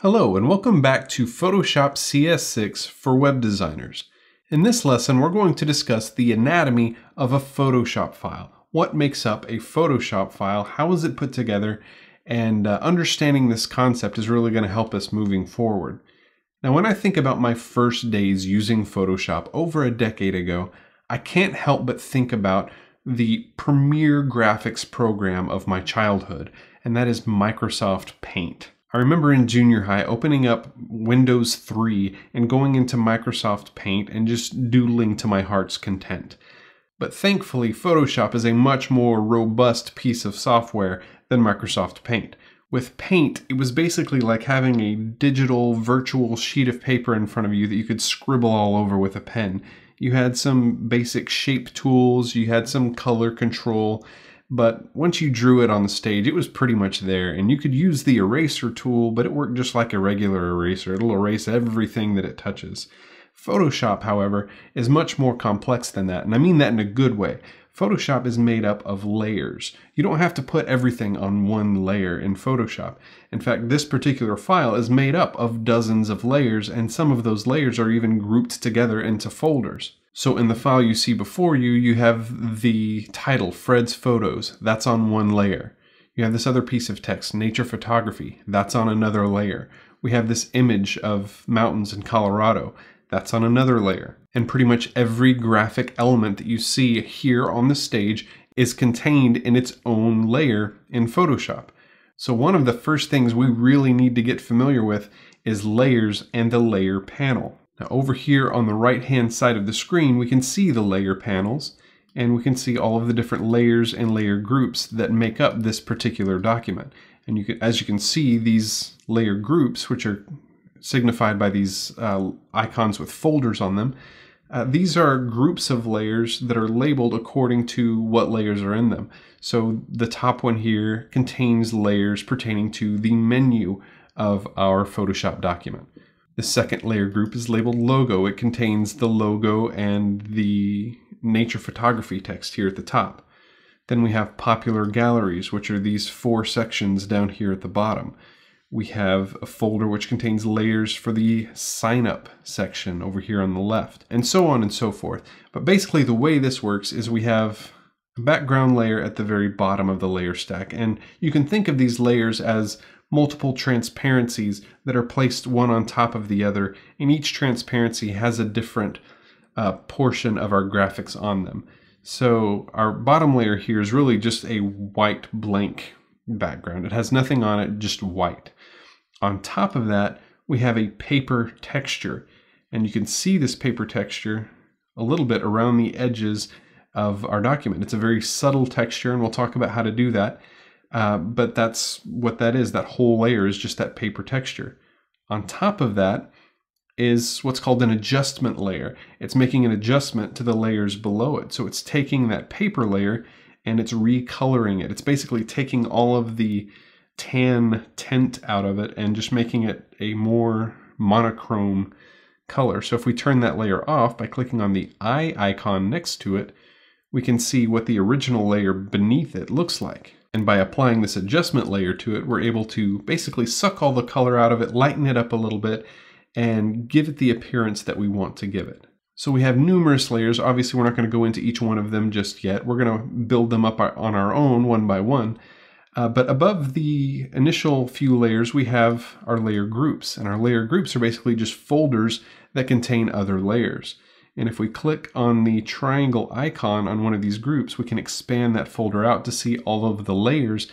Hello and welcome back to Photoshop CS6 for web designers. In this lesson, we're going to discuss the anatomy of a Photoshop file. What makes up a Photoshop file? How is it put together? And understanding this concept is really going to help us moving forward. Now, when I think about my first days using Photoshop over a decade ago, I can't help but think about the premier graphics program of my childhood, and that is Microsoft Paint. I remember in junior high opening up Windows 3 and going into Microsoft Paint and just doodling to my heart's content. But thankfully, Photoshop is a much more robust piece of software than Microsoft Paint. With Paint, it was basically like having a digital virtual sheet of paper in front of you that you could scribble all over with a pen. You had some basic shape tools, you had some color control, but once you drew it on the stage, it was pretty much there, and you could use the eraser tool, but it worked just like a regular eraser. It'll erase everything that it touches. Photoshop, however, is much more complex than that, and I mean that in a good way. Photoshop is made up of layers. You don't have to put everything on one layer in Photoshop. In fact, this particular file is made up of dozens of layers, and some of those layers are even grouped together into folders. So in the file you see before you, you have the title, Fred's Photos. That's on one layer. You have this other piece of text, Nature Photography. That's on another layer. We have this image of mountains in Colorado. That's on another layer. And pretty much every graphic element that you see here on the stage is contained in its own layer in Photoshop. So one of the first things we really need to get familiar with is layers and the layer panel. Now over here on the right hand side of the screen, we can see the layer panels, and we can see all of the different layers and layer groups that make up this particular document. And as you can see, these layer groups, which are signified by these icons with folders on them, these are groups of layers that are labeled according to what layers are in them. So the top one here contains layers pertaining to the menu of our Photoshop document. The second layer group is labeled Logo. It contains the logo and the Nature Photography text here at the top. Then we have Popular Galleries, which are these four sections down here at the bottom. We have a folder which contains layers for the Sign Up section over here on the left, and so on and so forth. But basically the way this works is we have a background layer at the very bottom of the layer stack, and you can think of these layers as multiple transparencies that are placed one on top of the other, and each transparency has a different portion of our graphics on them. So our bottom layer here is really just a white blank background. It has nothing on it, just white. On top of that, we have a paper texture, and you can see this paper texture a little bit around the edges of our document. It's a very subtle texture, and we'll talk about how to do that. But that's what that is. That whole layer is just that paper texture. On top of that is what's called an adjustment layer. It's making an adjustment to the layers below it. So it's taking that paper layer and it's recoloring it. It's basically taking all of the tan tint out of it and just making it a more monochrome color. So if we turn that layer off by clicking on the eye icon next to it, we can see what the original layer beneath it looks like. And by applying this adjustment layer to it, we're able to basically suck all the color out of it, lighten it up a little bit, and give it the appearance that we want to give it. So we have numerous layers. Obviously, we're not going to go into each one of them just yet. We're going to build them up on our own one by one. But above the initial few layers, we have our layer groups. And our layer groups are basically just folders that contain other layers. And if we click on the triangle icon on one of these groups, we can expand that folder out to see all of the layers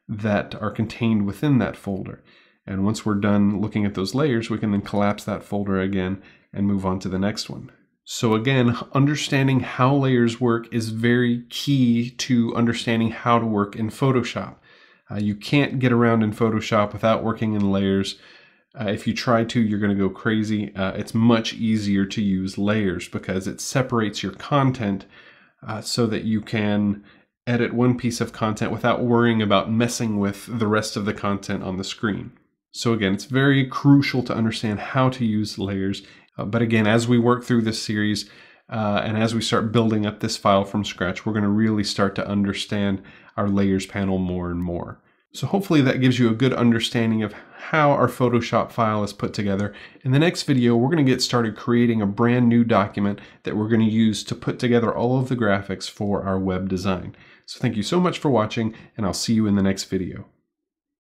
that are contained within that folder. And once we're done looking at those layers, we can then collapse that folder again and move on to the next one. So again, understanding how layers work is very key to understanding how to work in Photoshop. You can't get around in Photoshop without working in layers. If you try to, you're going to go crazy. It's much easier to use layers because it separates your content so that you can edit one piece of content without worrying about messing with the rest of the content on the screen. So again, it's very crucial to understand how to use layers. But again, as we work through this series and as we start building up this file from scratch, we're going to really start to understand our layers panel more and more. So hopefully that gives you a good understanding of how our Photoshop file is put together. In the next video, we're going to get started creating a brand new document that we're going to use to put together all of the graphics for our web design. So thank you so much for watching, and I'll see you in the next video.